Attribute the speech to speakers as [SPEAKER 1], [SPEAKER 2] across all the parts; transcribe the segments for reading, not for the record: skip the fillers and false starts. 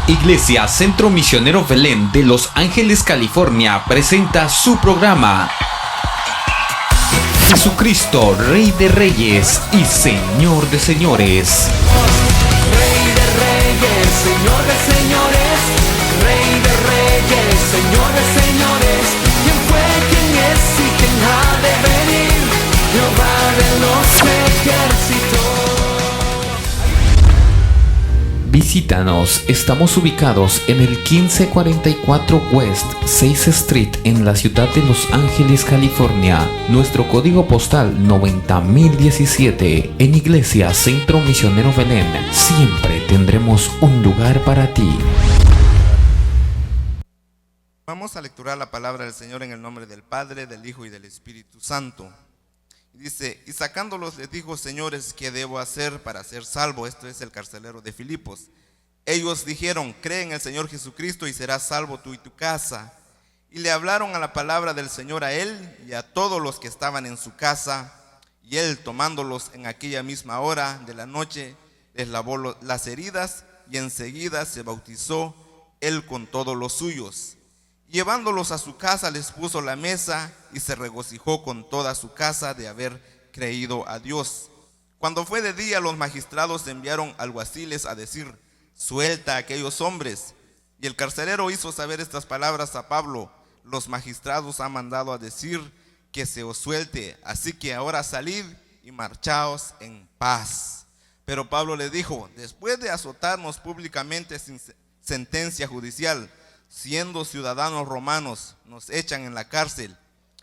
[SPEAKER 1] Iglesia Centro Misionero Belén de Los Ángeles, California presenta su programa Jesucristo, Rey de Reyes y Señor de Señores.
[SPEAKER 2] Rey de Reyes, Señor de Señores, Rey de Reyes, Señor de Señores. ¿Quién fue, quién es y quién ha de venir? Jehová de los ejércitos.
[SPEAKER 1] Visítanos, estamos ubicados en el 1544 West 6th Street en la ciudad de Los Ángeles, California. Nuestro código postal 90017. En Iglesia Centro Misionero Belén, siempre tendremos un lugar para ti.
[SPEAKER 3] Vamos a lecturar la palabra del Señor en el nombre del Padre, del Hijo y del Espíritu Santo. Dice, y sacándolos les dijo: señores, ¿qué debo hacer para ser salvo? Esto es el carcelero de Filipos. Ellos dijeron: cree en el Señor Jesucristo y serás salvo tú y tu casa. Y le hablaron a la palabra del Señor a él y a todos los que estaban en su casa. Y él, tomándolos en aquella misma hora de la noche, les lavó las heridas y enseguida se bautizó él con todos los suyos. Llevándolos a su casa les puso la mesa y se regocijó con toda su casa de haber creído a Dios. Cuando fue de día, los magistrados enviaron alguaciles a decir: suelta a aquellos hombres. Y el carcelero hizo saber estas palabras a Pablo: los magistrados han mandado a decir que se os suelte, así que ahora salid y marchaos en paz. Pero Pablo le dijo: después de azotarnos públicamente sin sentencia judicial, siendo ciudadanos romanos, nos echan en la cárcel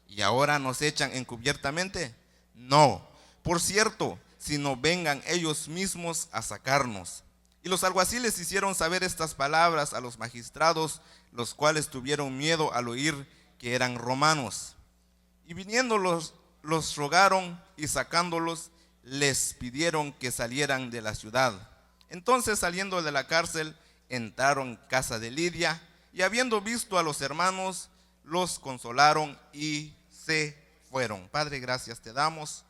[SPEAKER 3] y ahora nos echan encubiertamente. No, por cierto, sino vengan ellos mismos a sacarnos. Y los alguaciles hicieron saber estas palabras a los magistrados, los cuales tuvieron miedo al oír que eran romanos. Y viniendo los rogaron, y sacándolos les pidieron que salieran de la ciudad. Entonces, saliendo de la cárcel, entraron en casa de Lidia, y habiendo visto a los hermanos, los consolaron y se fueron. Padre, gracias te damos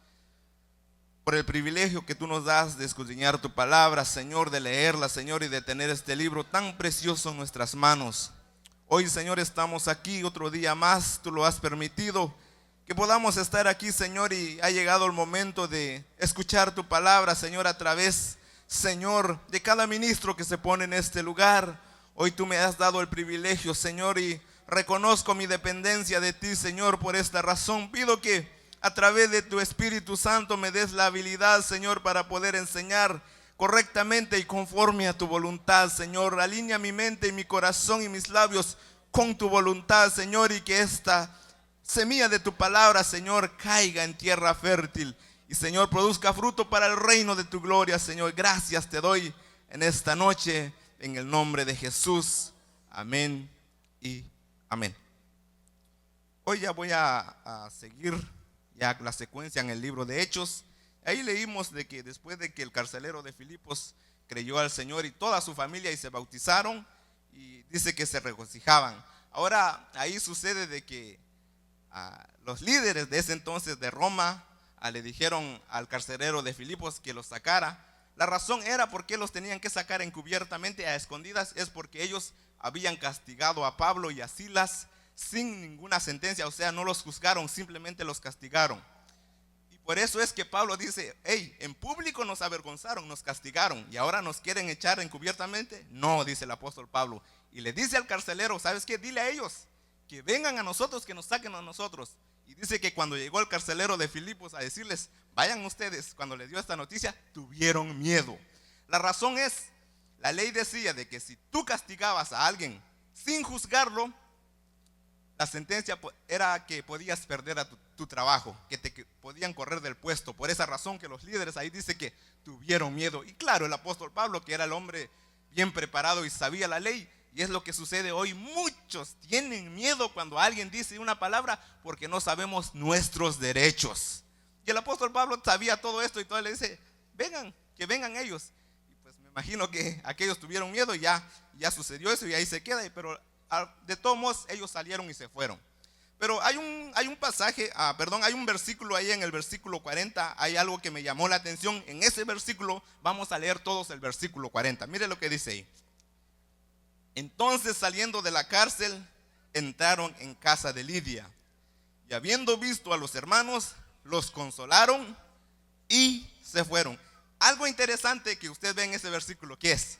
[SPEAKER 3] por el privilegio que tú nos das de escudriñar tu palabra, Señor, de leerla, Señor, y de tener este libro tan precioso en nuestras manos. Hoy, Señor, estamos aquí otro día más, tú lo has permitido, que podamos estar aquí, Señor, y ha llegado el momento de escuchar tu palabra, Señor, a través, Señor, de cada ministro que se pone en este lugar. Hoy tú me has dado el privilegio, Señor, y reconozco mi dependencia de ti, Señor. Por esta razón pido que a través de tu Espíritu Santo me des la habilidad, Señor, para poder enseñar correctamente y conforme a tu voluntad, Señor. Alinea mi mente y mi corazón y mis labios con tu voluntad, Señor, y que esta semilla de tu palabra, Señor, caiga en tierra fértil y, Señor, produzca fruto para el reino de tu gloria, Señor. Gracias te doy en esta noche, en el nombre de Jesús. Amén y amén. Hoy ya voy a seguir ya la secuencia en el libro de Hechos. Ahí leímos de que después de que el carcelero de Filipos creyó al Señor y toda su familia y se bautizaron, y dice que se regocijaban. Ahora ahí sucede de que los líderes de ese entonces de Roma le dijeron al carcelero de Filipos que los sacara. La razón era porque los tenían que sacar encubiertamente, a escondidas, es porque ellos habían castigado a Pablo y a Silas sin ninguna sentencia, o sea, no los juzgaron, simplemente los castigaron. Y por eso es que Pablo dice: hey, en público nos avergonzaron, nos castigaron, y ahora nos quieren echar encubiertamente. No, dice el apóstol Pablo, y le dice al carcelero: ¿sabes qué? Dile a ellos que vengan a nosotros, que nos saquen a nosotros. Y dice que cuando llegó el carcelero de Filipos a decirles: vayan ustedes, cuando les dio esta noticia, tuvieron miedo. La razón es, la ley decía de que si tú castigabas a alguien sin juzgarlo, la sentencia era que podías perder a tu trabajo, que te podían correr del puesto. Por esa razón que los líderes ahí dice que tuvieron miedo. Y claro, el apóstol Pablo, que era el hombre bien preparado y sabía la ley, y es lo que sucede hoy. Muchos tienen miedo cuando alguien dice una palabra porque no sabemos nuestros derechos. Y el apóstol Pablo sabía todo esto y todo, le dice: vengan, que vengan ellos. Y pues me imagino que aquellos tuvieron miedo y ya sucedió eso y ahí se queda. Pero de todos modos ellos salieron y se fueron. Pero hay un pasaje, hay un versículo ahí en el versículo 40, hay algo que me llamó la atención. En ese versículo vamos a leer todos el versículo 40. Mire lo que dice ahí. Entonces, saliendo de la cárcel, entraron en casa de Lidia, y habiendo visto a los hermanos, los consolaron y se fueron. Algo interesante que usted ve en ese versículo, ¿qué es?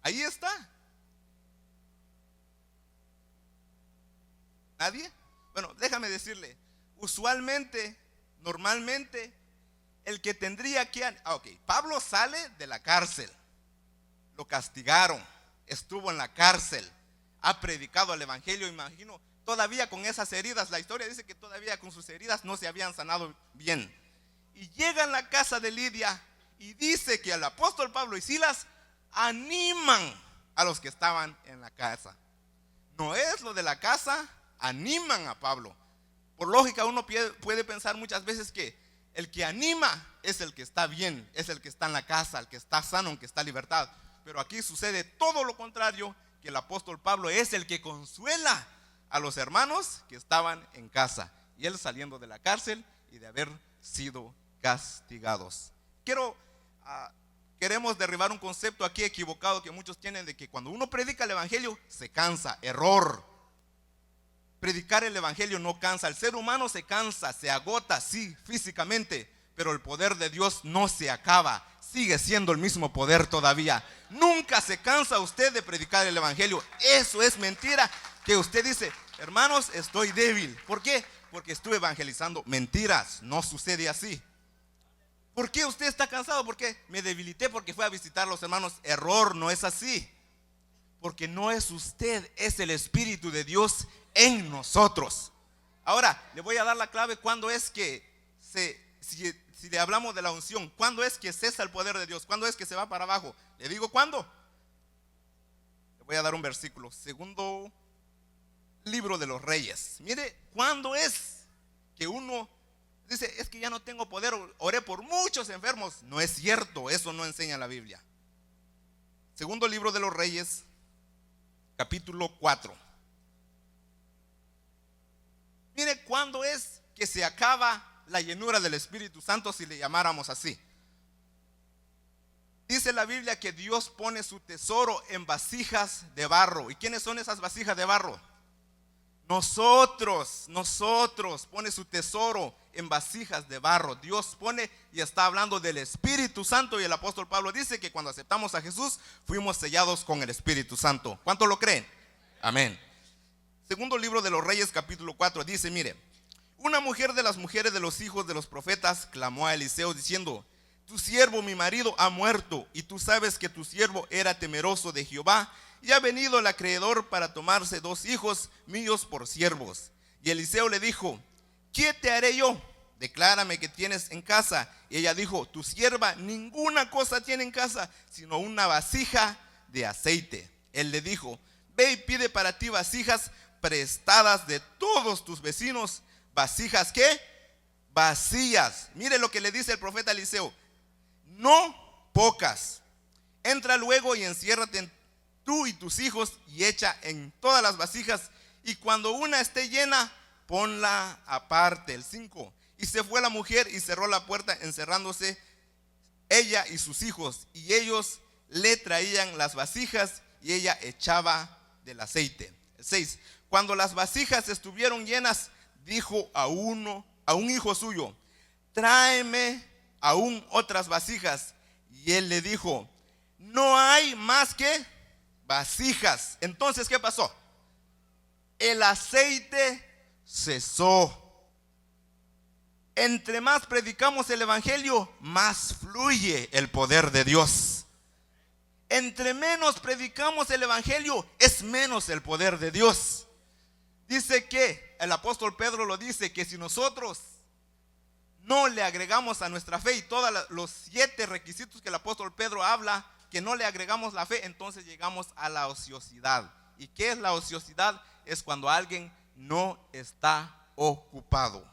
[SPEAKER 3] Ahí está. ¿Nadie? Bueno, déjame decirle, usualmente, normalmente, el que tendría que... Pablo sale de la cárcel, lo castigaron, estuvo en la cárcel, ha predicado el evangelio, imagino, todavía con esas heridas, la historia dice que todavía con sus heridas no se habían sanado bien. Y llega a la casa de Lidia y dice que el apóstol Pablo y Silas animan a los que estaban en la casa. No es lo de la casa, animan a Pablo. Por lógica uno puede pensar muchas veces que el que anima es el que está bien, es el que está en la casa, el que está sano, el que está en libertad. Pero aquí sucede todo lo contrario, que el apóstol Pablo es el que consuela a los hermanos que estaban en casa, y él saliendo de la cárcel y de haber sido castigados. Queremos derribar un concepto aquí equivocado que muchos tienen, de que cuando uno predica el evangelio se cansa. Error. Predicar el evangelio no cansa. El ser humano se cansa, se agota, sí, físicamente, pero el poder de Dios no se acaba. Sigue siendo el mismo poder todavía. Nunca se cansa usted de predicar el evangelio. Eso es mentira, que usted dice: hermanos, estoy débil. ¿Por qué? Porque estuve evangelizando. Mentiras, no sucede así. ¿Por qué usted está cansado? Porque me debilité porque fue a visitar a los hermanos. Error, no es así. Porque no es usted, es el Espíritu de Dios en nosotros. Ahora, le voy a dar la clave cuando es que si le hablamos de la unción, ¿cuándo es que cesa el poder de Dios? ¿Cuándo es que se va para abajo? Le digo ¿cuándo? Le voy a dar un versículo. Segundo libro de los Reyes. Mire, ¿cuándo es que uno dice: es que ya no tengo poder, oré por muchos enfermos? No es cierto, eso no enseña la Biblia. Segundo libro de los Reyes, capítulo 4. Mire, ¿cuándo es que se acaba la llenura del Espíritu Santo, si le llamáramos así? Dice la Biblia que Dios pone su tesoro en vasijas de barro. ¿Y quiénes son esas vasijas de barro? Nosotros pone su tesoro en vasijas de barro. Dios pone, y está hablando del Espíritu Santo, y el apóstol Pablo dice que cuando aceptamos a Jesús fuimos sellados con el Espíritu Santo. ¿Cuántos lo creen? Amén. Segundo libro de los Reyes, capítulo 4, dice: mire, una mujer de las mujeres de los hijos de los profetas clamó a Eliseo diciendo: tu siervo mi marido ha muerto, y tú sabes que tu siervo era temeroso de Jehová, y ha venido el acreedor para tomarse 2 hijos míos por siervos. Y Eliseo le dijo: ¿qué te haré yo? Declárame qué tienes en casa. Y ella dijo: tu sierva ninguna cosa tiene en casa, sino una vasija de aceite. Él le dijo: ve y pide para ti vasijas prestadas de todos tus vecinos. ¿Vasijas qué? Vacías. Mire lo que le dice el profeta Eliseo: no pocas. Entra luego y enciérrate tú y tus hijos, y echa en todas las vasijas, y cuando una esté llena, ponla aparte. El 5. Y se fue la mujer y cerró la puerta, encerrándose ella y sus hijos, y ellos le traían las vasijas, y ella echaba del aceite. El 6. Cuando las vasijas estuvieron llenas, dijo a un hijo suyo: tráeme aún otras vasijas. Y él le dijo: no hay más que vasijas. Entonces, ¿qué pasó? El aceite cesó. Entre más predicamos el evangelio, más fluye el poder de Dios. Entre menos predicamos el evangelio, es menos el poder de Dios. Dice que el apóstol Pedro lo dice, que si nosotros no le agregamos a nuestra fe, y todos los 7 requisitos que el apóstol Pedro habla, que no le agregamos la fe, entonces llegamos a la ociosidad. ¿Y qué es la ociosidad? Es cuando alguien no está ocupado.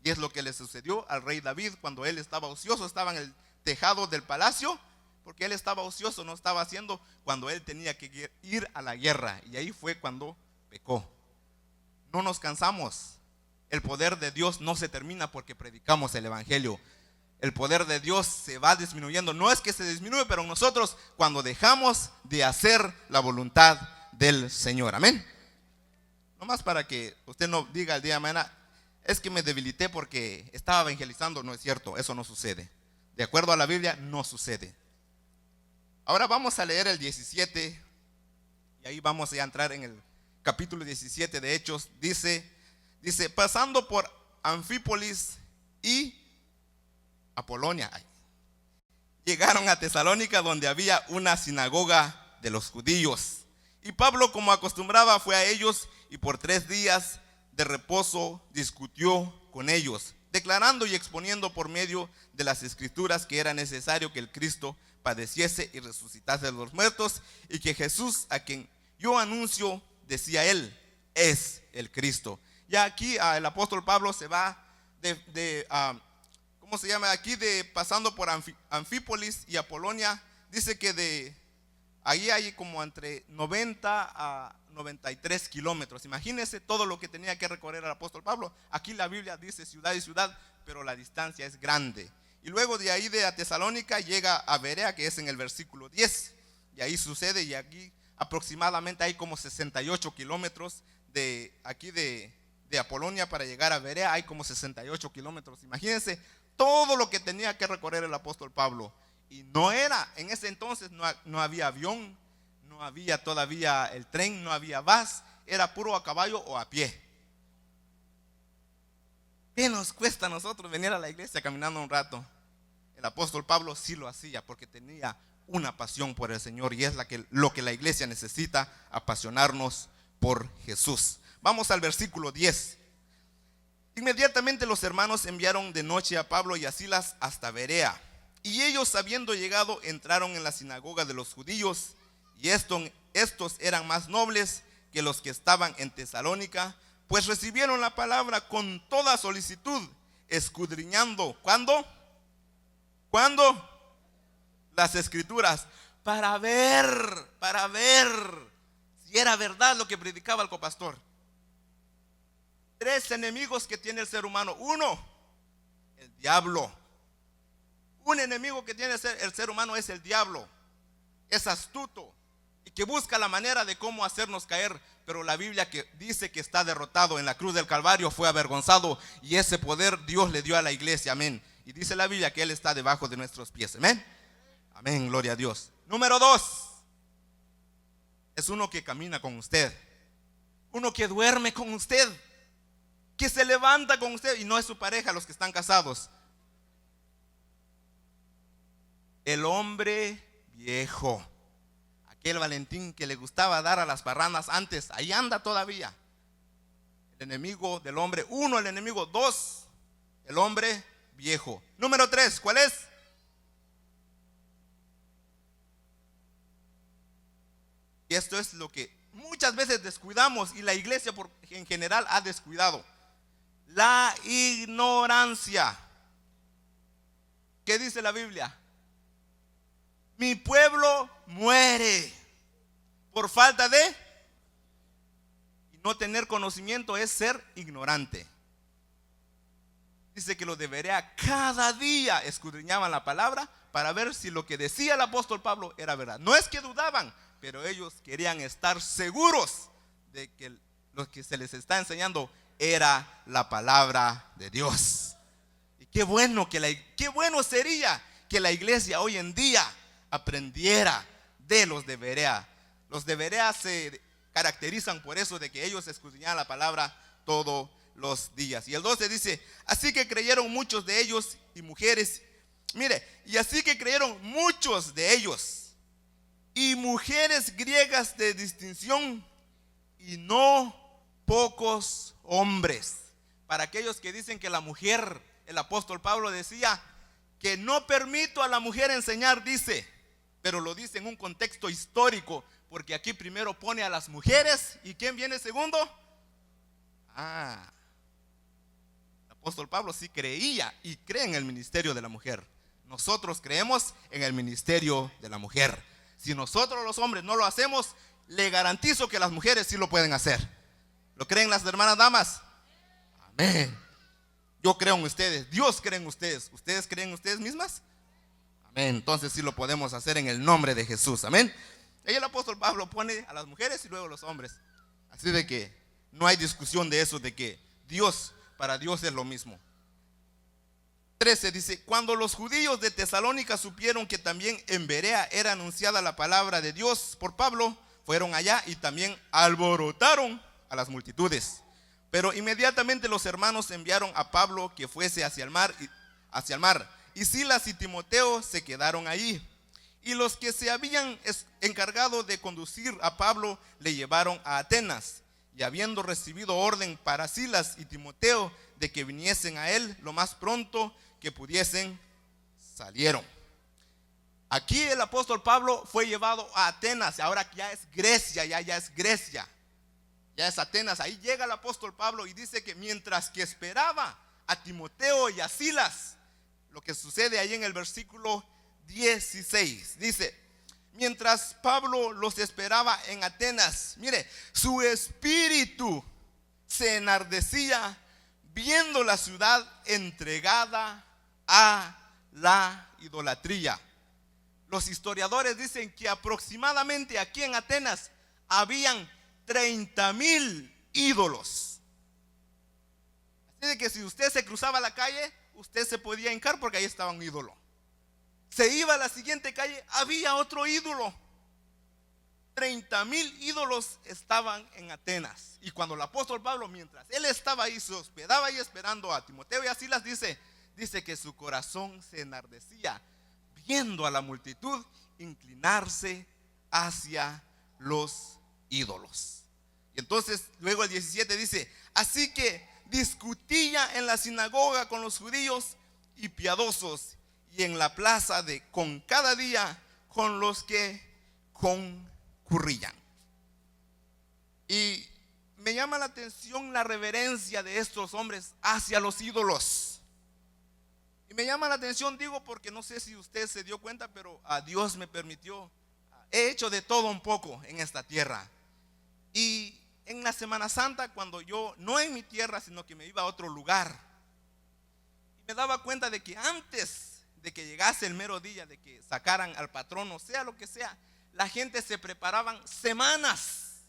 [SPEAKER 3] Y es lo que le sucedió al rey David cuando él estaba ocioso, estaba en el tejado del palacio, porque él estaba ocioso, no estaba haciendo cuando él tenía que ir a la guerra. Y ahí fue cuando pecó. No nos cansamos. El poder de Dios no se termina porque predicamos el evangelio. el poder de Dios se va disminuyendo. No es que se disminuye, pero nosotros cuando dejamos de hacer la voluntad del Señor. Amén. Nomás para que usted no diga el día de mañana, es que me debilité porque estaba evangelizando. No es cierto, eso no sucede. De acuerdo a la Biblia, no sucede. Ahora vamos a leer el 17 y ahí vamos a entrar en el capítulo 17 de Hechos. Dice, pasando por Anfípolis y Apolonia, llegaron a Tesalónica, donde había una sinagoga de los judíos. Y Pablo, como acostumbraba, fue a ellos y por 3 días de reposo discutió con ellos, declarando y exponiendo por medio de las escrituras que era necesario que el Cristo padeciese y resucitase de los muertos, y que Jesús, a quien yo anuncio, decía él, es el Cristo. Ya aquí el apóstol Pablo se va ¿cómo se llama? Aquí pasando por Anfípolis y Apolonia. Dice que ahí hay como entre 90 a 93 kilómetros. Imagínense todo lo que tenía que recorrer el apóstol Pablo. Aquí la Biblia dice ciudad y ciudad, pero la distancia es grande. Y luego de ahí de Tesalónica llega a Berea, que es en el versículo 10. Y ahí sucede, y aquí aproximadamente hay como 68 kilómetros de aquí de Apolonia para llegar a Berea. Hay como 68 kilómetros. Imagínense todo lo que tenía que recorrer el apóstol Pablo. Y no era, en ese entonces no había avión, no había todavía el tren, no había bus, era puro a caballo o a pie. ¿Qué nos cuesta a nosotros venir a la iglesia caminando un rato? El apóstol Pablo sí lo hacía porque tenía una pasión por el Señor, y es lo que la iglesia necesita, apasionarnos por Jesús. Vamos al versículo 10. Inmediatamente los hermanos enviaron de noche a Pablo y a Silas hasta Berea. Y ellos, habiendo llegado, entraron en la sinagoga de los judíos. Y estos eran más nobles que los que estaban en Tesalónica, pues recibieron la palabra con toda solicitud, escudriñando. ¿Cuándo? Las escrituras, para ver si era verdad lo que predicaba el copastor. 3 enemigos que tiene el ser humano. 1, el diablo. Un enemigo que tiene el ser humano es el diablo. Es astuto y que busca la manera de cómo hacernos caer. Pero la Biblia que dice que está derrotado en la cruz del Calvario, fue avergonzado, y ese poder Dios le dio a la iglesia. Amén. Y dice la Biblia que Él está debajo de nuestros pies. Amén. Amén, gloria a Dios. Número 2, es uno que camina con usted, uno que duerme con usted, que se levanta con usted, y no es su pareja, los que están casados. El hombre viejo, aquel Valentín que le gustaba dar a las parrandas antes, ahí anda todavía. El enemigo del hombre, 1, el enemigo. 2, el hombre viejo. Número 3, ¿cuál es? Y esto es lo que muchas veces descuidamos, y la iglesia en general ha descuidado: la ignorancia. ¿Qué dice la Biblia? Mi pueblo muere por falta de... Y no tener conocimiento es ser ignorante. Dice que los de Berea cada día escudriñaban la palabra para ver si lo que decía el apóstol Pablo era verdad. No es que dudaban, pero ellos querían estar seguros de que lo que se les está enseñando era la palabra de Dios. Y qué bueno sería que la iglesia hoy en día aprendiera de los de Berea. Los de Berea se caracterizan por eso, de que ellos escudriñaban la palabra todos los días. Y el 12 dice: así que creyeron muchos de ellos y mujeres. Mire, y así que creyeron muchos de ellos y mujeres griegas de distinción, y no pocos hombres. Para aquellos que dicen que la mujer, el apóstol Pablo decía que no permito a la mujer enseñar, dice, pero lo dice en un contexto histórico, porque aquí primero pone a las mujeres, ¿y quién viene segundo? El apóstol Pablo sí creía y cree en el ministerio de la mujer. Nosotros creemos en el ministerio de la mujer. Si nosotros los hombres no lo hacemos, le garantizo que las mujeres sí lo pueden hacer. ¿Lo creen las hermanas damas? Amén. Yo creo en ustedes, Dios cree en ustedes. ¿Ustedes creen en ustedes mismas? Amén. Entonces sí lo podemos hacer en el nombre de Jesús. Amén. Y el apóstol Pablo pone a las mujeres y luego a los hombres. Así de que no hay discusión de eso, de que para Dios es lo mismo. 13 dice: cuando los judíos de Tesalónica supieron que también en Berea era anunciada la palabra de Dios por Pablo, fueron allá y también alborotaron a las multitudes. Pero inmediatamente los hermanos enviaron a Pablo que fuese hacia el mar, y Silas y Timoteo se quedaron ahí. Y los que se habían encargado de conducir a Pablo le llevaron a Atenas. Y habiendo recibido orden para Silas y Timoteo de que viniesen a él lo más pronto que pudiesen, salieron. Aquí el apóstol Pablo fue llevado a Atenas. Ahora ya es Grecia, ya es Grecia, ya es Atenas. Ahí llega el apóstol Pablo y dice que mientras que esperaba a Timoteo y a Silas, lo que sucede ahí en el versículo 16, dice: mientras Pablo los esperaba en Atenas, mire, su espíritu se enardecía viendo la ciudad entregada a la idolatría. Los historiadores dicen que aproximadamente aquí en Atenas habían 30,000 ídolos. Así de que si usted se cruzaba la calle, usted se podía hincar porque ahí estaba un ídolo. Se iba a la siguiente calle, había otro ídolo. 30,000 ídolos estaban en Atenas. Y cuando el apóstol Pablo, mientras él estaba ahí, se hospedaba ahí esperando a Timoteo y a Silas, dice que su corazón se enardecía viendo a la multitud inclinarse hacia los ídolos. Y entonces luego el 17 dice: así que discutía en la sinagoga con los judíos y piadosos, y en la plaza con cada día con los que concurrían. Y me llama la atención la reverencia de estos hombres hacia los ídolos. Y me llama la atención, digo, porque no sé si usted se dio cuenta, pero a Dios me permitió. He hecho de todo un poco en esta tierra. Y en la Semana Santa, cuando yo, no en mi tierra, sino que me iba a otro lugar, y me daba cuenta de que antes de que llegase el mero día, de que sacaran al patrono, sea lo que sea, la gente se preparaban semanas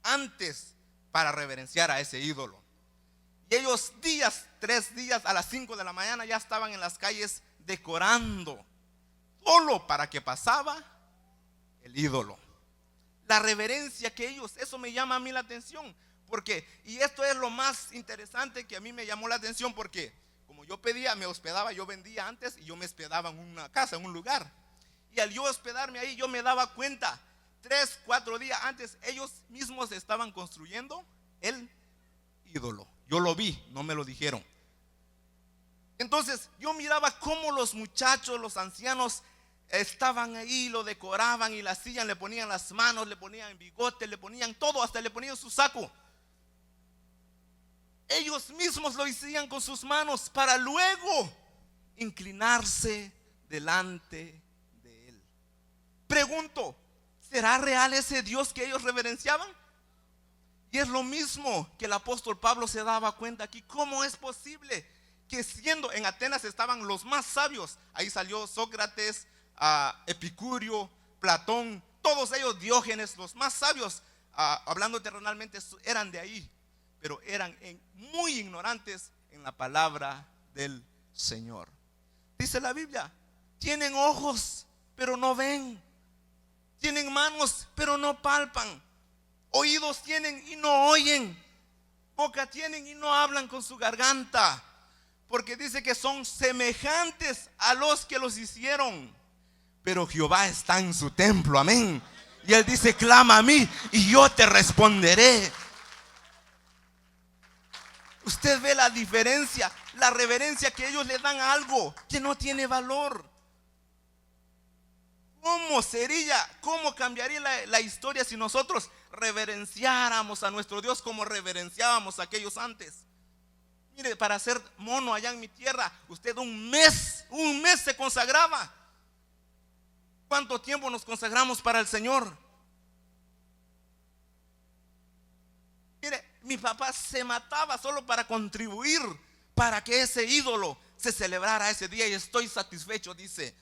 [SPEAKER 3] antes para reverenciar a ese ídolo. Y ellos 3 días a las 5 de la mañana ya estaban en las calles decorando, solo para que pasaba el ídolo. La reverencia que ellos, eso me llama a mí la atención, porque, y esto es lo más interesante que a mí me llamó la atención, porque como yo pedía, me hospedaba, yo vendía antes y yo me hospedaba en una casa, en un lugar. Y al yo hospedarme ahí, yo me daba cuenta, 3, 4 días antes, ellos mismos estaban construyendo el ídolo. Yo lo vi, no me lo dijeron. Entonces yo miraba cómo los muchachos, los ancianos, estaban ahí, lo decoraban y la silla, le ponían las manos, le ponían bigote, le ponían todo, hasta le ponían su saco. Ellos mismos lo hacían con sus manos para luego inclinarse delante de él. Pregunto, ¿será real ese Dios que ellos reverenciaban? Y es lo mismo que el apóstol Pablo se daba cuenta aquí. ¿Cómo es posible que siendo en Atenas estaban los más sabios? Ahí salió Sócrates, Epicurio, Platón, todos ellos, Diógenes, los más sabios, hablando terrenalmente, eran de ahí, pero eran muy ignorantes en la palabra del Señor. Dice la Biblia: tienen ojos pero no ven, tienen manos pero no palpan, oídos tienen y no oyen, boca tienen y no hablan con su garganta, porque dice que son semejantes a los que los hicieron. Pero Jehová está en su templo, amén. Y él dice: clama a mí y yo te responderé. Usted ve la diferencia, la reverencia que ellos le dan a algo que no tiene valor. ¿Cómo sería, cómo cambiaría la historia si nosotros reverenciáramos a nuestro Dios como reverenciábamos a aquellos antes? Mire, para hacer mono allá en mi tierra, usted un mes se consagraba. ¿Cuánto tiempo nos consagramos para el Señor? Mire, mi papá se mataba solo para contribuir para que ese ídolo se celebrara ese día, y estoy satisfecho, dice.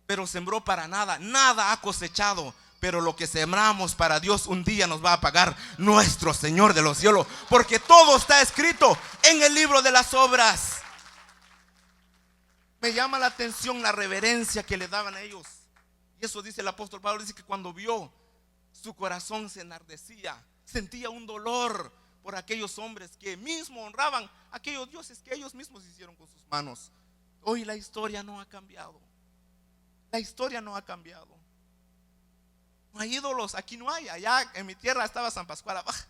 [SPEAKER 3] Pero sembró para nada, nada ha cosechado. Pero lo que sembramos para Dios un día nos va a pagar nuestro Señor de los cielos, porque todo está escrito en el libro de las obras. Me llama la atención la reverencia que le daban a ellos. Y eso dice el apóstol Pablo, dice que cuando vio, su corazón se enardecía, sentía un dolor por aquellos hombres que mismo honraban a aquellos dioses que ellos mismos hicieron con sus manos. Hoy la historia no ha cambiado. La historia no ha cambiado. No hay ídolos, aquí no hay. Allá en mi tierra estaba San Pascual abajo.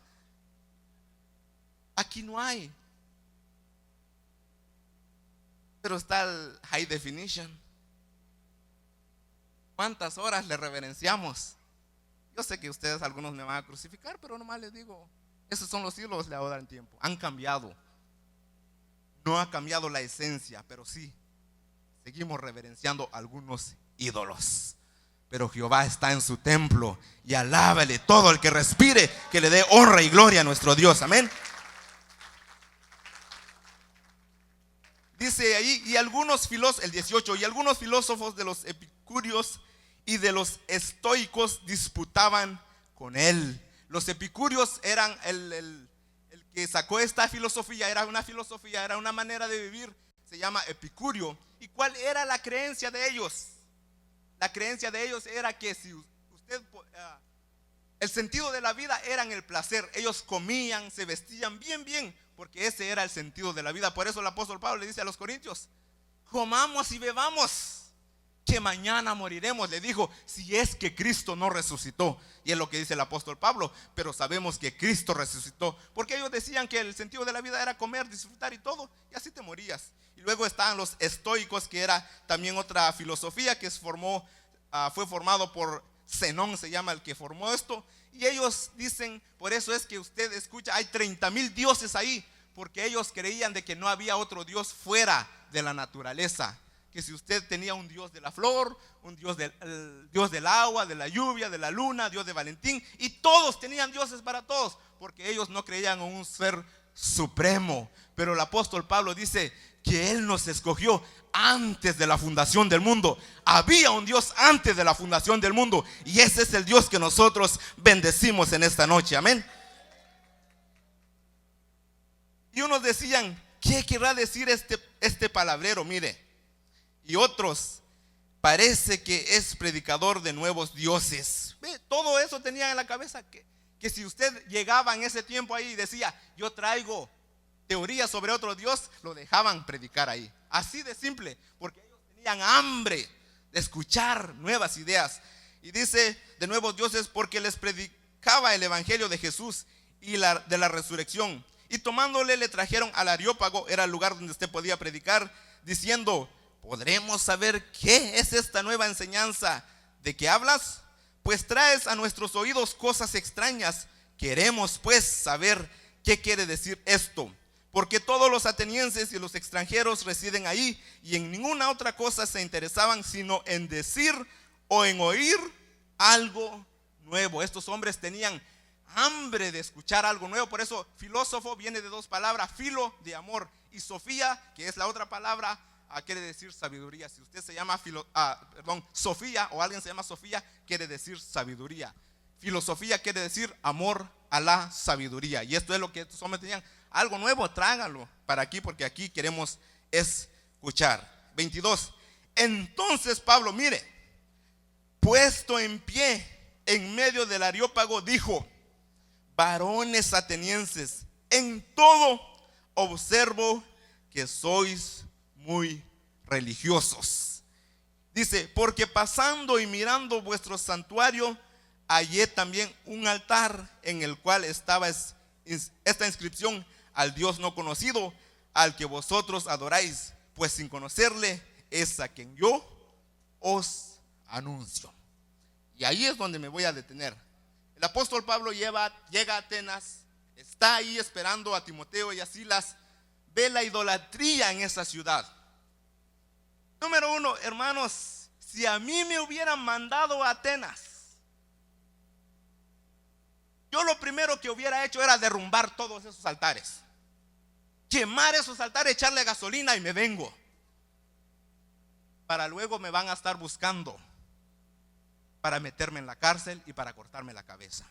[SPEAKER 3] Aquí no hay. Pero está el high definition. ¿Cuántas horas le reverenciamos? Yo sé que ustedes, algunos me van a crucificar, pero nomás les digo, esos son los ídolos de ahora en tiempo. Han cambiado. No ha cambiado la esencia, pero sí seguimos reverenciando algunos ídolos. Pero Jehová está en su templo, y alábale todo el que respire, que le dé honra y gloria a nuestro Dios. Amén. Dice ahí, y algunos filósofos, el 18, y algunos filósofos de los epicúreos y de los estoicos disputaban con él. Los epicúreos eran el que sacó esta filosofía, era una manera de vivir, se llama epicúreo. ¿Y cuál era la creencia de ellos? La creencia de ellos era que si usted, el sentido de la vida era en el placer. Ellos comían, se vestían bien, porque ese era el sentido de la vida. Por eso el apóstol Pablo le dice a los corintios: comamos y bebamos, que mañana moriremos. Le dijo, si es que Cristo no resucitó. Y es lo que dice el apóstol Pablo. Pero sabemos que Cristo resucitó, porque ellos decían que el sentido de la vida era comer, disfrutar y todo, y así te morías. Y luego estaban los estoicos, que era también otra filosofía que fue formado por Zenón, se llama el que formó esto. Y ellos dicen, por eso es que usted escucha, hay 30,000 dioses ahí, porque ellos creían de que no había otro Dios fuera de la naturaleza. Que si usted tenía un Dios de la flor, un Dios del agua, de la lluvia, de la luna, Dios de Valentín, y todos tenían dioses para todos, porque ellos no creían en un ser supremo. Pero el apóstol Pablo dice que Él nos escogió antes de la fundación del mundo. Había un Dios antes de la fundación del mundo, y ese es el Dios que nosotros bendecimos en esta noche. Amén. Y unos decían, ¿qué querrá decir este palabrero? Mire. Y otros, parece que es predicador de nuevos dioses. ¿Ve? Todo eso tenían en la cabeza, que si usted llegaba en ese tiempo ahí y decía, yo traigo teorías sobre otro Dios, lo dejaban predicar ahí. Así de simple, porque ellos tenían hambre de escuchar nuevas ideas. Y dice de nuevos dioses, porque les predicaba el evangelio de Jesús y de la resurrección. Y tomándole, le trajeron al Areópago, era el lugar donde usted podía predicar, diciendo, ¿podremos saber qué es esta nueva enseñanza de que hablas? Pues traes a nuestros oídos cosas extrañas. Queremos pues saber qué quiere decir esto, porque todos los atenienses y los extranjeros residen ahí, y en ninguna otra cosa se interesaban sino en decir o en oír algo nuevo. Estos hombres tenían hambre de escuchar algo nuevo. Por eso filósofo viene de dos palabras, filo de amor, y sofía, que es la otra palabra, quiere decir sabiduría. Si usted se llama Sofía, o alguien se llama Sofía, quiere decir sabiduría. Filosofía quiere decir amor a la sabiduría. Y esto es lo que estos hombres tenían. Algo nuevo, tráiganlo para aquí, porque aquí queremos escuchar. 22. Entonces Pablo, mire, puesto en pie en medio del Areópago, dijo: varones atenienses, en todo observo que sois muy religiosos. Dice, porque pasando y mirando vuestro santuario, hallé también un altar en el cual estaba esta inscripción: al Dios no conocido, al que vosotros adoráis, pues sin conocerle es a quien yo os anuncio. Y ahí es donde me voy a detener. El apóstol Pablo llega a Atenas, está ahí esperando a Timoteo y a Silas, ve la idolatría en esa ciudad. Número uno, hermanos, si a mí me hubieran mandado a Atenas, yo lo primero que hubiera hecho era derrumbar todos esos altares. quemar esos altares, echarle gasolina y me vengo. Para luego me van a estar buscando para meterme en la cárcel y para cortarme la cabeza.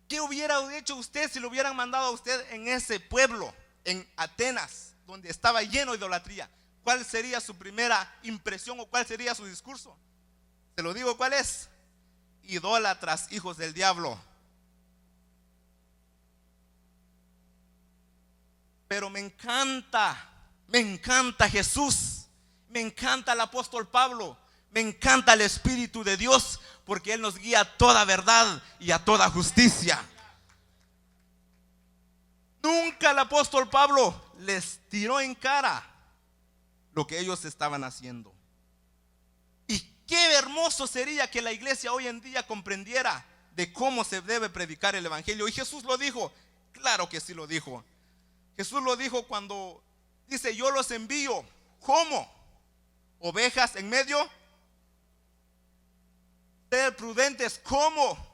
[SPEAKER 3] ¿Qué hubiera hecho usted si lo hubieran mandado a usted en ese pueblo, en Atenas, donde estaba lleno de idolatría? ¿Cuál sería su primera impresión o cuál sería su discurso? Se lo digo cuál es: idólatras, hijos del diablo. Pero me encanta Jesús, me encanta el apóstol Pablo, me encanta el Espíritu de Dios, porque Él nos guía a toda verdad y a toda justicia. Nunca el apóstol Pablo les tiró en cara lo que ellos estaban haciendo. Y qué hermoso sería que la iglesia hoy en día comprendiera de cómo se debe predicar el evangelio. Y Jesús lo dijo, claro que sí lo dijo. Jesús lo dijo cuando dice: yo los envío, ¿cómo? Ovejas en medio. Sed prudentes, ¿cómo?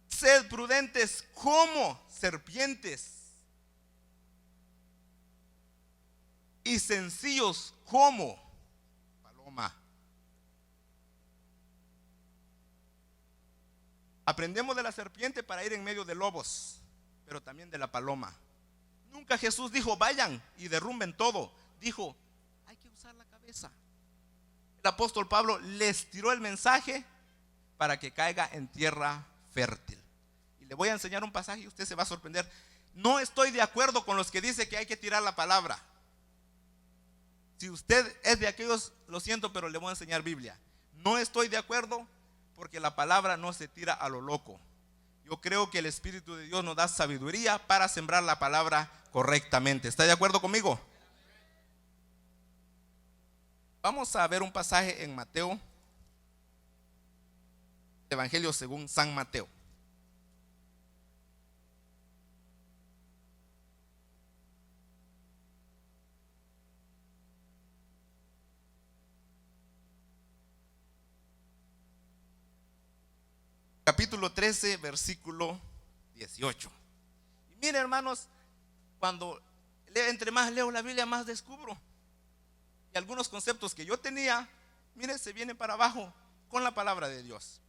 [SPEAKER 3] Sed prudentes como serpientes y sencillos como paloma. Aprendemos de la serpiente para ir en medio de lobos, pero también de la paloma. Nunca Jesús dijo: vayan y derrumben todo. Dijo: hay que usar la cabeza. El apóstol Pablo les tiró el mensaje para que caiga en tierra fértil. Y le voy a enseñar un pasaje y usted se va a sorprender. No estoy de acuerdo con los que dicen que hay que tirar la palabra. Si usted es de aquellos, lo siento, pero le voy a enseñar Biblia. No estoy de acuerdo, porque la palabra no se tira a lo loco. Yo creo que el Espíritu de Dios nos da sabiduría para sembrar la palabra correctamente. ¿Está de acuerdo conmigo? Vamos a ver un pasaje en Mateo, Evangelio según San Mateo. Capítulo 13, versículo 18. Y miren, hermanos, cuando entre más leo la Biblia, más descubro. Y algunos conceptos que yo tenía, mire, se vienen para abajo con la palabra de Dios.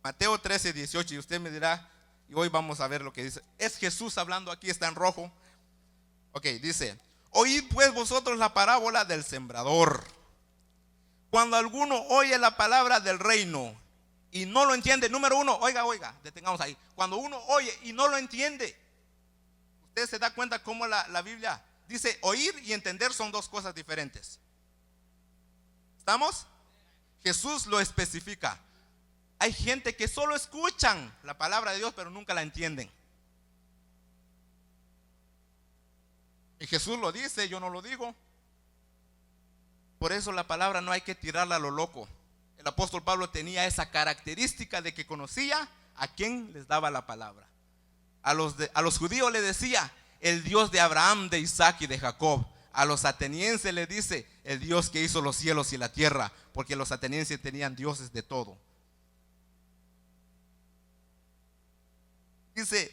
[SPEAKER 3] Mateo 13, 18. Y usted me dirá, y hoy vamos a ver lo que dice. Es Jesús hablando aquí, está en rojo. Ok, dice: oíd pues vosotros la parábola del sembrador. Cuando alguno oye la palabra del reino y no lo entiende, número uno, oiga, detengamos ahí. Cuando uno oye y no lo entiende, usted se da cuenta cómo la Biblia dice: oír y entender son dos cosas diferentes. ¿Estamos? Jesús lo especifica. Hay gente que solo escuchan la palabra de Dios, pero nunca la entienden. Y Jesús lo dice, yo no lo digo. Por eso la palabra no hay que tirarla a lo loco. El apóstol Pablo tenía esa característica de que conocía a quién les daba la palabra. A los judíos le decía: el Dios de Abraham, de Isaac y de Jacob. A los atenienses le dice: el Dios que hizo los cielos y la tierra, porque los atenienses tenían dioses de todo. Dice: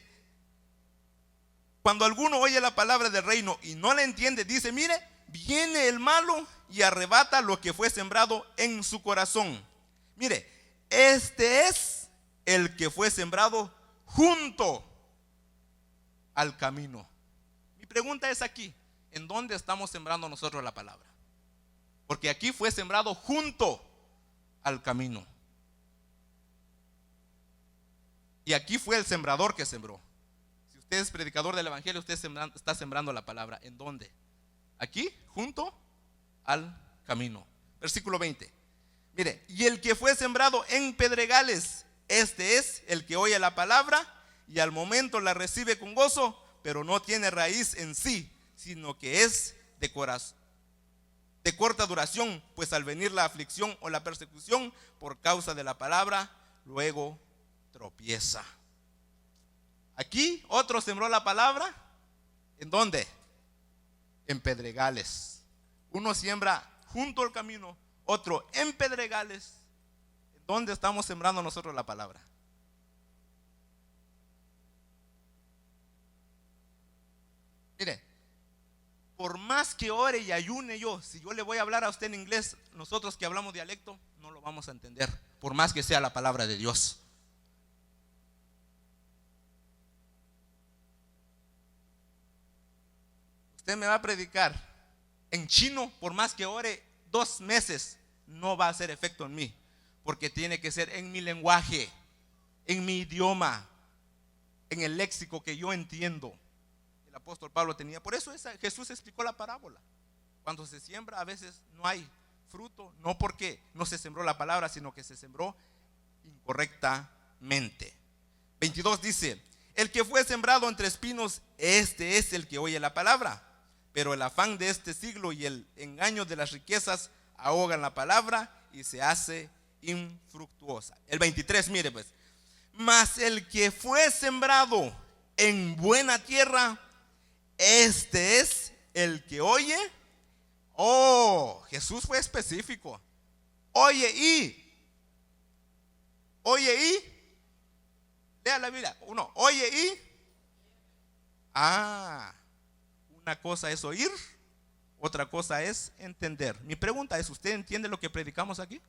[SPEAKER 3] cuando alguno oye la palabra del reino y no la entiende, dice: mire, viene el malo y arrebata lo que fue sembrado en su corazón. Mire, este es el que fue sembrado junto al camino. Mi pregunta es aquí: ¿en dónde estamos sembrando nosotros la palabra? Porque aquí fue sembrado junto al camino. Y aquí fue el sembrador que sembró. Si usted es predicador del evangelio, usted está sembrando la palabra. ¿En dónde? Aquí, junto al camino. Versículo 20. Mire, y el que fue sembrado en pedregales, este es el que oye la palabra y al momento la recibe con gozo, pero no tiene raíz en sí, sino que es de corta duración, pues al venir la aflicción o la persecución por causa de la palabra, luego tropieza. Aquí otro sembró la palabra. ¿En dónde? En pedregales. Uno siembra junto al camino, otro en pedregales. ¿Dónde estamos sembrando nosotros la palabra? Mire, por más que ore y ayune yo, si yo le voy a hablar a usted en inglés, nosotros que hablamos dialecto no lo vamos a entender, por más que sea la palabra de Dios. Usted me va a predicar en chino, por más que ore 2 meses, no va a hacer efecto en mí, porque tiene que ser en mi lenguaje, en mi idioma, en el léxico que yo entiendo. El apóstol Pablo tenía, por eso Jesús explicó la parábola. Cuando se siembra a veces no hay fruto, no porque no se sembró la palabra, sino que se sembró incorrectamente. 22 dice: el que fue sembrado entre espinos, este es el que oye la palabra, pero el afán de este siglo y el engaño de las riquezas ahogan la palabra y se hace infructuosa. El 23, mire pues: mas el que fue sembrado en buena tierra, este es el que oye. Oh, Jesús fue específico. Oye y lea la Biblia. Uno, oye y una cosa es oír, otra cosa es entender. Mi pregunta es: ¿usted entiende lo que predicamos aquí?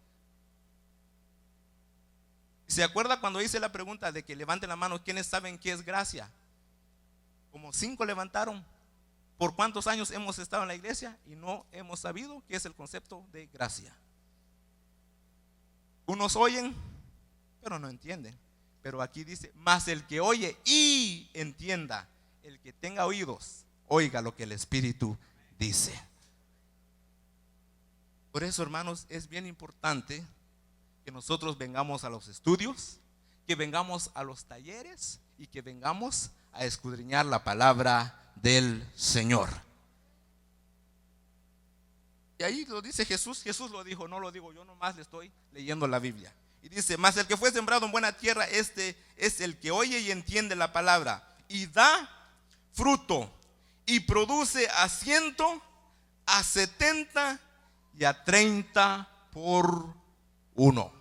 [SPEAKER 3] ¿Se acuerda cuando hice la pregunta de que levante la mano quienes saben qué es gracia? Como 5 levantaron. ¿Por cuántos años hemos estado en la iglesia y no hemos sabido qué es el concepto de gracia? Unos oyen, pero no entienden. Pero aquí dice: mas el que oye y entienda, el que tenga oídos, oiga lo que el Espíritu dice. Por eso, hermanos, es bien importante que nosotros vengamos a los estudios, que vengamos a los talleres y que vengamos a escudriñar la palabra del Señor. Y ahí lo dice Jesús. Jesús lo dijo, no lo digo yo, nomás le estoy leyendo la Biblia. Y dice: mas el que fue sembrado en buena tierra, este es el que oye y entiende la palabra y da fruto y produce a 100, a 70 y a 30 por uno.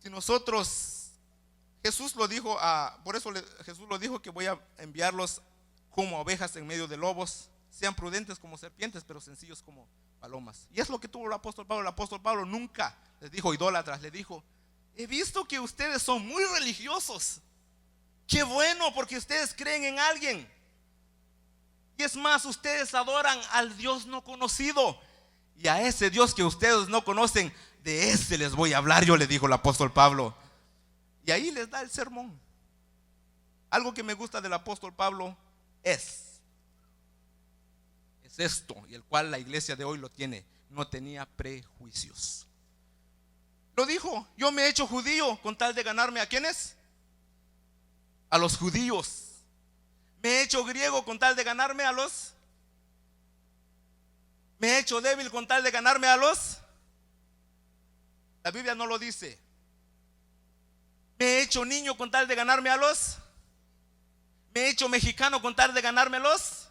[SPEAKER 3] Si nosotros, Jesús lo dijo, por eso Jesús lo dijo, que voy a enviarlos como ovejas en medio de lobos. Sean prudentes como serpientes, pero sencillos como palomas. Y es lo que tuvo el apóstol Pablo. El apóstol Pablo nunca les dijo idólatras, le dijo: he visto que ustedes son muy religiosos. Qué bueno, porque ustedes creen en alguien. Y es más, ustedes adoran al Dios no conocido. Y a ese Dios que ustedes no conocen, de ese les voy a hablar yo, le dijo el apóstol Pablo. Y ahí les da el sermón. Algo que me gusta del apóstol Pablo es esto, y el cual la iglesia de hoy lo tiene: no tenía prejuicios. Lo dijo: yo me he hecho judío con tal de ganarme ¿a quiénes? A los judíos. Me he hecho griego con tal de ganarme a los. Me he hecho débil con tal de ganarme a los. La Biblia no lo dice. Me he hecho niño con tal de ganarme a los. Me he hecho mexicano con tal de ganarme a los.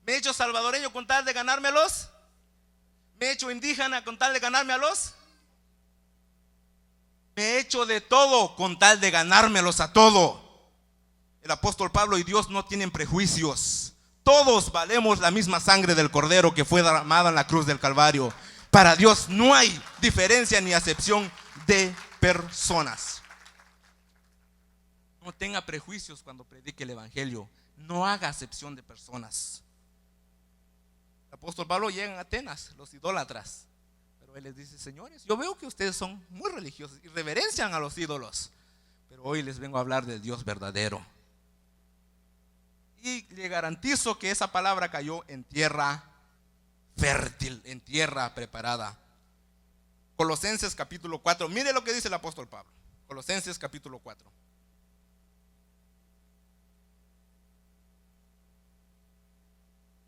[SPEAKER 3] Me he hecho salvadoreño con tal de ganarme a los. Me he hecho indígena con tal de ganarme a los. Me he hecho de todo con tal de ganármelos a todo. El apóstol Pablo y Dios no tienen prejuicios. Todos valemos la misma sangre del Cordero que fue derramada en la cruz del Calvario. Para Dios no hay diferencia ni acepción de personas. No tenga prejuicios cuando predique el evangelio. No haga acepción de personas. El apóstol Pablo llega a Atenas, los idólatras, pero él les dice: señores, yo veo que ustedes son muy religiosos y reverencian a los ídolos, pero hoy les vengo a hablar del Dios verdadero. Y le garantizo que esa palabra cayó en tierra fértil, en tierra preparada. Colosenses capítulo 4. Mire lo que dice el apóstol Pablo. Colosenses capítulo 4.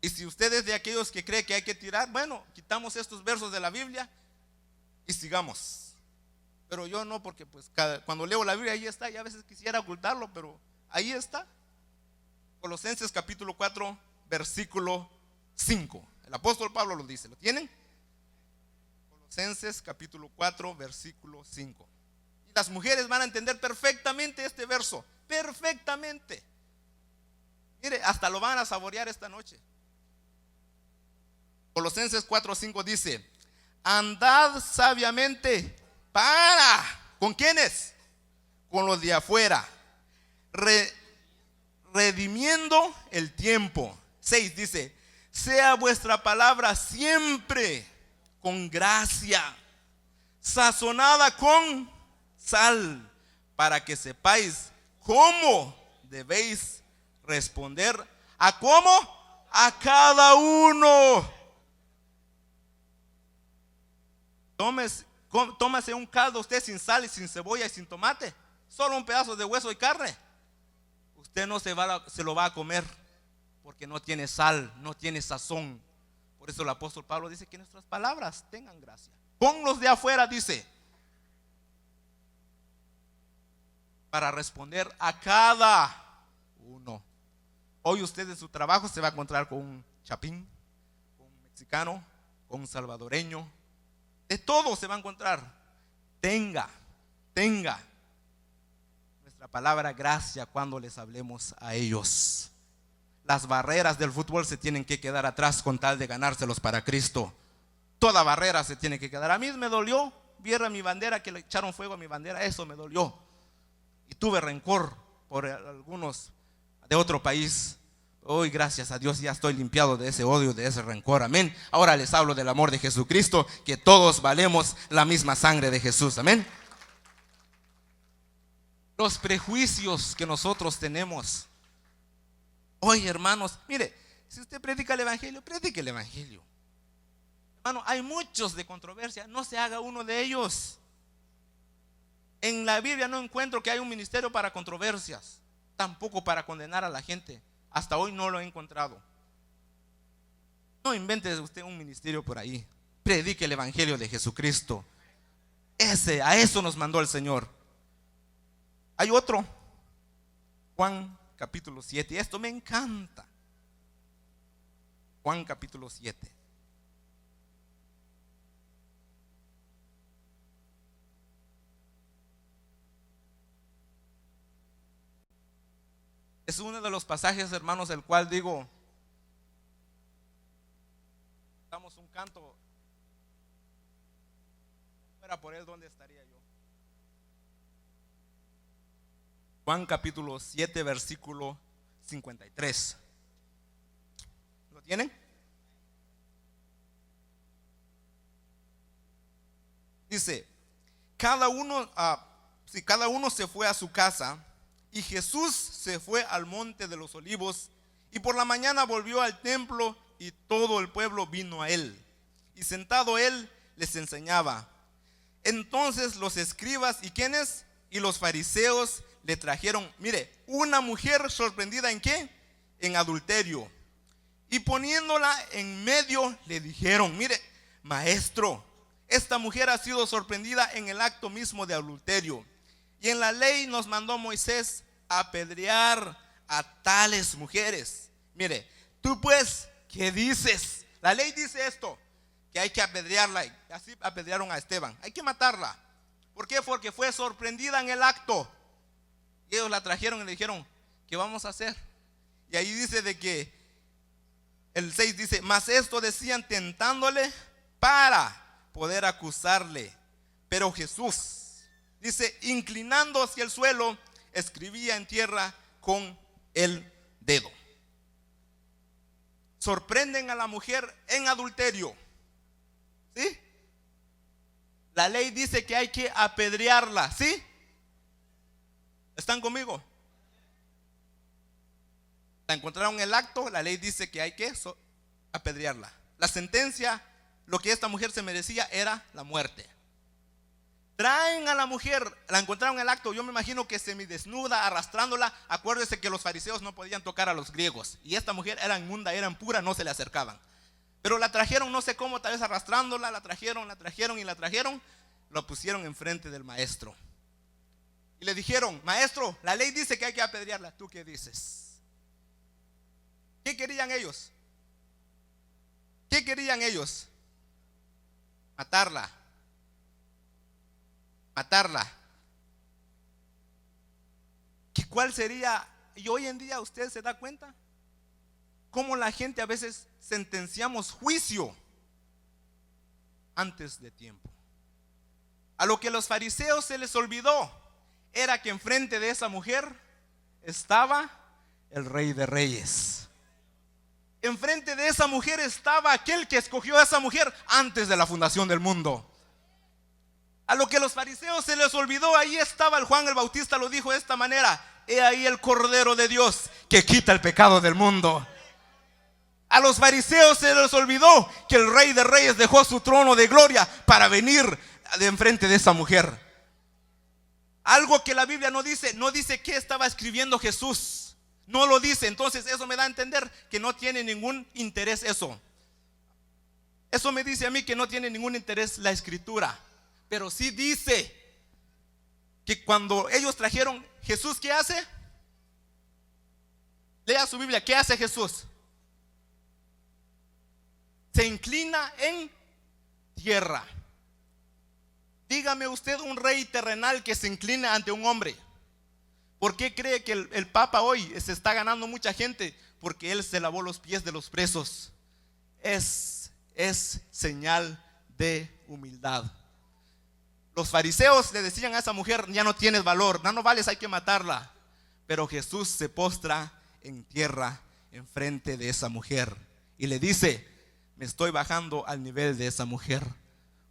[SPEAKER 3] Y si usted es de aquellos que cree que hay que tirar, bueno, quitamos estos versos de la Biblia y sigamos. Pero yo no, porque pues cuando leo la Biblia ahí está, y a veces quisiera ocultarlo, pero ahí está. Colosenses capítulo 4, versículo 5. El apóstol Pablo lo dice, ¿lo tienen? Colosenses capítulo 4, versículo 5. Y las mujeres van a entender perfectamente este verso, perfectamente. Mire, hasta lo van a saborear esta noche. Colosenses 4, 5 dice: andad sabiamente ¿con quiénes? Con los de afuera, redimiendo el tiempo. 6 dice: sea vuestra palabra siempre con gracia, sazonada con sal, para que sepáis cómo debéis responder a cómo a cada uno. Tómase un caldo usted sin sal y sin cebolla y sin tomate, solo un pedazo de hueso y carne. Usted no se lo va a comer porque no tiene sal, no tiene sazón. Por eso el apóstol Pablo dice que nuestras palabras tengan gracia. Con los de afuera, dice, para responder a cada uno. Hoy usted en su trabajo se va a encontrar con un chapín, con un mexicano, con un salvadoreño. De todo se va a encontrar. Tenga nuestra palabra gracia cuando les hablemos a ellos. Las barreras del fútbol se tienen que quedar atrás con tal de ganárselos para Cristo. Toda barrera se tiene que quedar. A mí me dolió ver mi bandera, que le echaron fuego a mi bandera. Eso me dolió. Y tuve rencor por algunos de otro país. Hoy, gracias a Dios, ya estoy limpiado de ese odio, de ese rencor. Amén. Ahora les hablo del amor de Jesucristo, que todos valemos la misma sangre de Jesús. Amén. Los prejuicios que nosotros tenemos. Hoy, hermanos, mire, si usted predica el evangelio, predique el evangelio. Hermano, hay muchos de controversia, no se haga uno de ellos. En la Biblia no encuentro que hay un ministerio para controversias, tampoco para condenar a la gente. Hasta hoy no lo he encontrado. No invente usted un ministerio por ahí. Predique el evangelio de Jesucristo. A eso nos mandó el Señor. Hay otro, Juan capítulo 7, y esto me encanta. Juan capítulo 7. Es uno de los pasajes, hermanos, el cual digo, damos un canto, fuera por él, ¿dónde estaría yo? Juan capítulo 7, versículo 53. ¿Lo tienen? Dice: cada uno se fue a su casa, y Jesús se fue al monte de los olivos, y por la mañana volvió al templo, y todo el pueblo vino a él, y sentado él les enseñaba. Entonces los escribas y los fariseos le trajeron, mire, una mujer sorprendida ¿en qué? En adulterio, y poniéndola en medio le dijeron: mire, maestro, esta mujer ha sido sorprendida en el acto mismo de adulterio, y en la ley nos mandó Moisés apedrear a tales mujeres. Mire, tú pues, ¿qué dices? La ley dice esto, que hay que apedrearla, y así apedrearon a Esteban, hay que matarla. ¿Por qué? Porque fue sorprendida en el acto. Y ellos la trajeron y le dijeron: ¿qué vamos a hacer? Y ahí dice de que el 6 dice: mas esto decían tentándole para poder acusarle. Pero Jesús, dice, inclinando hacia el suelo, escribía en tierra con el dedo. Sorprenden a la mujer en adulterio, ¿sí? La ley dice que hay que apedrearla, ¿sí? ¿Están conmigo? La encontraron en el acto, la ley dice que hay que apedrearla. La sentencia, lo que esta mujer se merecía era la muerte. Traen a la mujer, la encontraron en el acto, yo me imagino que semidesnuda, arrastrándola. Acuérdese que los fariseos no podían tocar a los griegos, y esta mujer era inmunda, era impura, no se le acercaban. Pero la trajeron, no sé cómo, tal vez arrastrándola, la trajeron, lo pusieron enfrente del maestro. Y le dijeron: maestro, la ley dice que hay que apedrearla, ¿tú qué dices? ¿Qué querían ellos? ¿Qué querían ellos? Matarla. matarla. ¿Cuál sería? Y hoy en día usted se da cuenta cómo la gente a veces sentenciamos juicio antes de tiempo. A lo que a los fariseos se les olvidó era que enfrente de esa mujer estaba el Rey de Reyes. Enfrente de esa mujer estaba aquel que escogió a esa mujer antes de la fundación del mundo. A lo que a los fariseos se les olvidó, ahí estaba el Juan el Bautista, lo dijo de esta manera: he ahí el Cordero de Dios que quita el pecado del mundo. A los fariseos se les olvidó que el Rey de Reyes dejó su trono de gloria para venir de enfrente de esa mujer. Algo que la Biblia no dice qué estaba escribiendo Jesús. No lo dice. Entonces eso me da a entender que no tiene ningún interés eso. Eso me dice a mí que no tiene ningún interés la escritura. Pero sí dice que cuando ellos trajeron, Jesús, ¿qué hace? Lea su Biblia. ¿Qué hace Jesús? Se inclina en tierra. Dígame usted un rey terrenal que se inclina ante un hombre. ¿Por qué cree que el Papa hoy se está ganando mucha gente? Porque él se lavó los pies de los presos. Es señal de humildad. Los fariseos le decían a esa mujer: ya no tienes valor, no vales, hay que matarla. Pero Jesús se postra en tierra enfrente de esa mujer y le dice: me estoy bajando al nivel de esa mujer.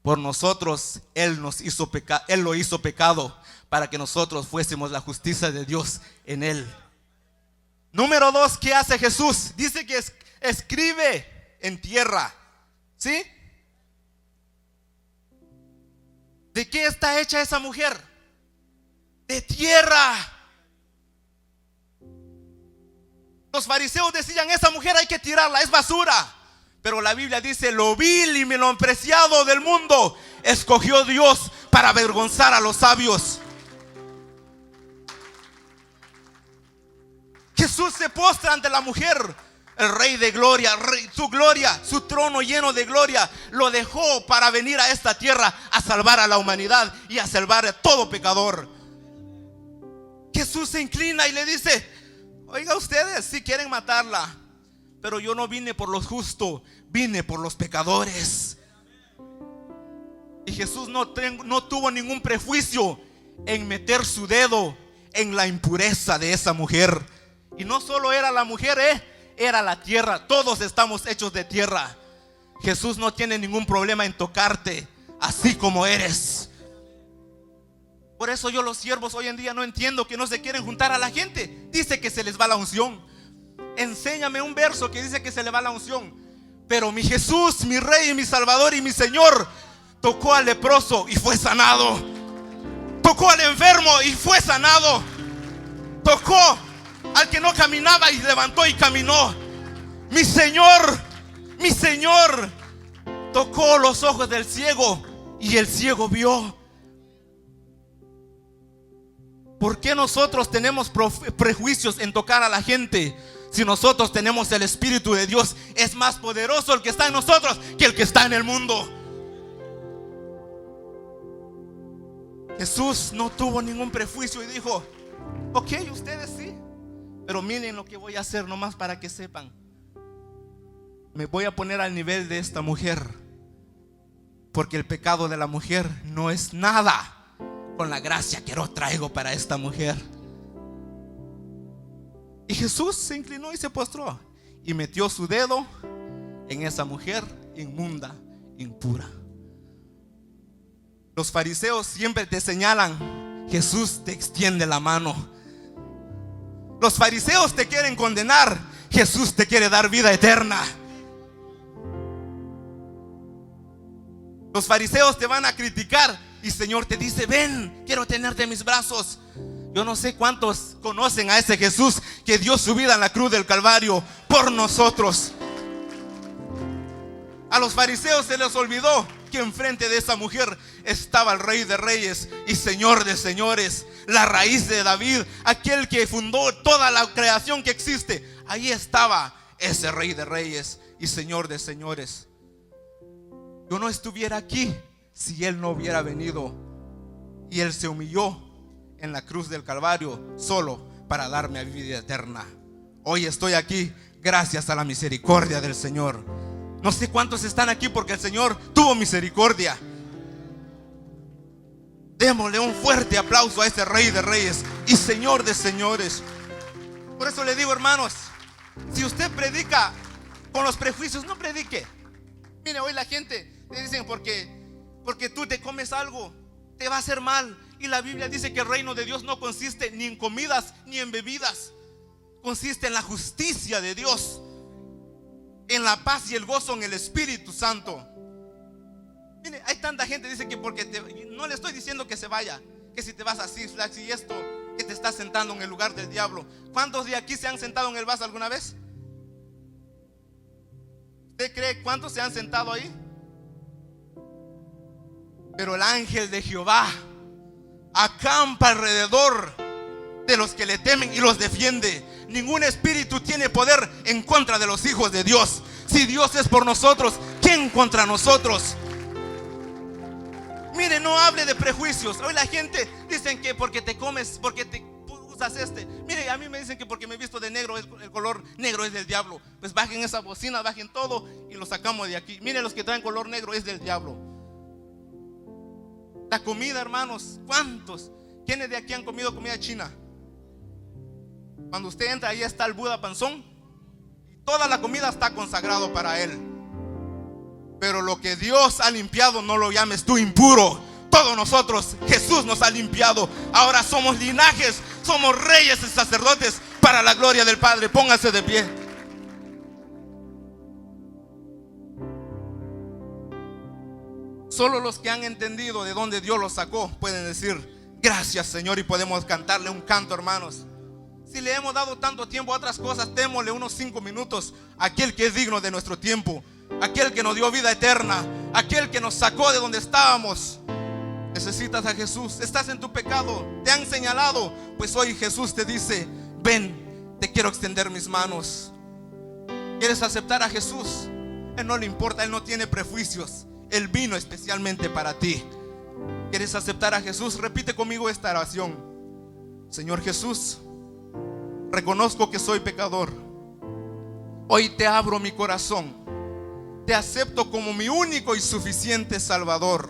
[SPEAKER 3] Por nosotros Él lo hizo pecado para que nosotros fuésemos la justicia de Dios en Él. Número 2, ¿qué hace Jesús? Dice que escribe en tierra. ¿Sí? ¿De qué está hecha esa mujer? De tierra. Los fariseos decían: esa mujer hay que tirarla, es basura. Pero la Biblia dice: lo vil y menospreciado del mundo escogió Dios para avergonzar a los sabios. Jesús se postra ante la mujer. El Rey de gloria, su trono lleno de gloria, lo dejó para venir a esta tierra a salvar a la humanidad y a salvar a todo pecador. Jesús se inclina y le dice: oiga, ustedes si quieren matarla, pero yo no vine por los justos, vine por los pecadores. Y Jesús no tuvo ningún prejuicio en meter su dedo en la impureza de esa mujer. Y no solo era la mujer, era la tierra. Todos estamos hechos de tierra. Jesús no tiene ningún problema en tocarte así como eres. Por eso yo los siervos hoy en día no entiendo que no se quieren juntar a la gente. Dice que se les va la unción. Enséñame un verso que dice que se le va la unción. Pero mi Jesús, mi Rey, mi Salvador y mi Señor, tocó al leproso y fue sanado. Tocó al enfermo y fue sanado. Tocó al que no caminaba y levantó y caminó. Mi Señor tocó los ojos del ciego y el ciego vio. ¿Por qué nosotros tenemos prejuicios en tocar a la gente? Si nosotros tenemos el Espíritu de Dios, es más poderoso el que está en nosotros que el que está en el mundo. Jesús no tuvo ningún prejuicio y dijo: ok, ustedes sí, pero miren lo que voy a hacer nomás para que sepan. Me voy a poner al nivel de esta mujer, porque el pecado de la mujer no es nada con la gracia que yo traigo para esta mujer. Y Jesús se inclinó y se postró y metió su dedo en esa mujer inmunda, impura. Los fariseos siempre te señalan, Jesús te extiende la mano. Los fariseos te quieren condenar, Jesús te quiere dar vida eterna. Los fariseos te van a criticar y el Señor te dice: ven, quiero tenerte en mis brazos. Yo no sé cuántos conocen a ese Jesús que dio su vida en la cruz del Calvario por nosotros. A los fariseos se les olvidó que enfrente de esa mujer estaba el Rey de Reyes y Señor de Señores, la raíz de David, aquel que fundó toda la creación que existe. Ahí estaba ese Rey de Reyes y Señor de Señores. Yo no estuviera aquí si Él no hubiera venido Y Él se humilló en la cruz del Calvario solo para darme vida eterna. Hoy estoy aquí gracias a la misericordia del Señor. No sé cuántos están aquí porque el Señor tuvo misericordia. Démosle un fuerte aplauso a ese Rey de Reyes y Señor de Señores. Por eso le digo, hermanos, si usted predica con los prejuicios, no predique. Mire, hoy la gente le dicen porque tú te comes algo, te va a hacer mal. Y la Biblia dice que el reino de Dios no consiste ni en comidas ni en bebidas. Consiste en la justicia de Dios, en la paz y el gozo en el Espíritu Santo. Mire, hay tanta gente que dice que no le estoy diciendo que se vaya, que si te vas a Six Flags y esto, que te estás sentando en el lugar del diablo. ¿Cuántos de aquí se han sentado en el bus alguna vez? ¿Usted cree cuántos se han sentado ahí? Pero el ángel de Jehová acampa alrededor de los que le temen y los defiende. Ningún espíritu tiene poder en contra de los hijos de Dios. Si Dios es por nosotros, ¿quién contra nosotros? Mire, no hable de prejuicios. Hoy la gente dicen que porque te comes, porque te usas Mire, a mí me dicen que porque me he visto de negro, el color negro es del diablo. Pues bajen esa bocina, bajen todo y lo sacamos de aquí. Mire, los que traen color negro es del diablo. La comida, hermanos, ¿cuántos? ¿Quiénes de aquí han comido comida china? Cuando usted entra, ahí está el Buda panzón y toda la comida está consagrado para él. Pero lo que Dios ha limpiado, no lo llames tú impuro. Todos nosotros, Jesús nos ha limpiado. Ahora somos linajes, somos reyes y sacerdotes para la gloria del Padre. Póngase de pie. Solo los que han entendido de dónde Dios los sacó pueden decir gracias, Señor, y podemos cantarle un canto, hermanos. Si le hemos dado tanto tiempo a otras cosas, démosle unos 5 minutos a aquel que es digno de nuestro tiempo, aquel que nos dio vida eterna, aquel que nos sacó de donde estábamos. Necesitas a Jesús, estás en tu pecado, te han señalado, pues hoy Jesús te dice: ven, te quiero extender mis manos. ¿Quieres aceptar a Jesús? Él no le importa, Él no tiene prejuicios. Él vino especialmente para ti. ¿Quieres aceptar a Jesús? Repite conmigo esta oración: Señor Jesús, reconozco que soy pecador. Hoy te abro mi corazón. Te acepto como mi único y suficiente Salvador.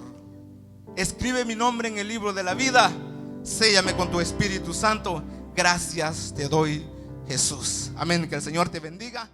[SPEAKER 3] Escribe mi nombre en el libro de la vida. Séllame con tu Espíritu Santo. Gracias te doy, Jesús. Amén. Que el Señor te bendiga.